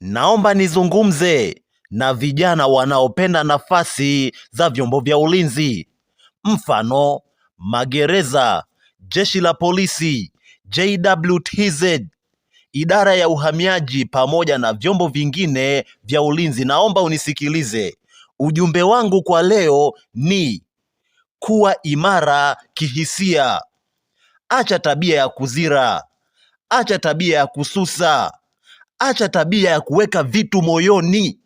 Naomba nizungumze na vijana wanaopenda nafasi za vyombo vya ulinzi, mfano magereza, jeshi la polisi, JWTZ, idara ya uhamiaji pamoja na vyombo vingine vya ulinzi. Naomba unisikilize. Ujumbe wangu kwa leo ni kuwa imara kihisia. Acha tabia ya kuzira, acha tabia ya kususa, acha tabia ya kuweka vitu moyoni.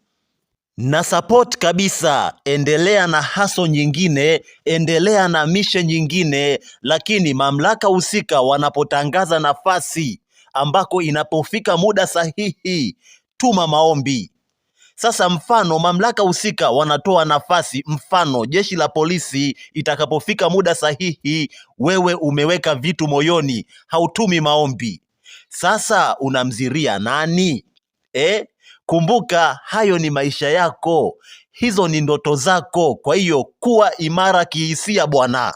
Na support kabisa, endelea na haso nyingine, endelea na mishe nyingine, lakini mamlaka husika wanapotangaza nafasi ambako inapofika muda sahihi, tuma maombi. Sasa mfano mamlaka husika wanatoa nafasi, mfano jeshi la polisi, itakapofika muda sahihi, wewe umeweka vitu moyoni, hautumi maombi. Sasa unamziria nani? Kumbuka hayo ni maisha yako, hizo ni ndoto zako. Kwa hiyo kuwa imara kihisia bwana.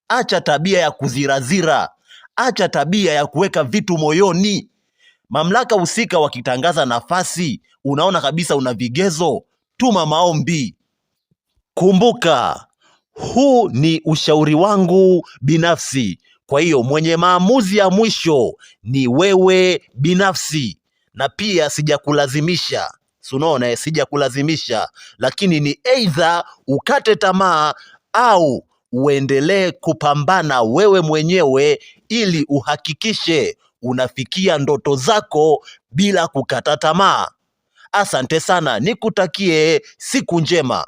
Acha tabia ya kuzirazira, acha tabia ya kuweka vitu moyoni. Mamlaka husika wakitangaza nafasi, unaona kabisa una vigezo, tuma maombi. Kumbuka, huu ni ushauri wangu binafsi. Kwa hiyo mwenye maamuzi ya mwisho ni wewe binafsi, na pia sijakulazimisha. Unaona, sijakulazimisha, lakini ni either ukate tamaa au uendelee kupambana wewe mwenyewe ili uhakikishe unafikia ndoto zako bila kukata tamaa. Asante sana, nikutakie siku njema.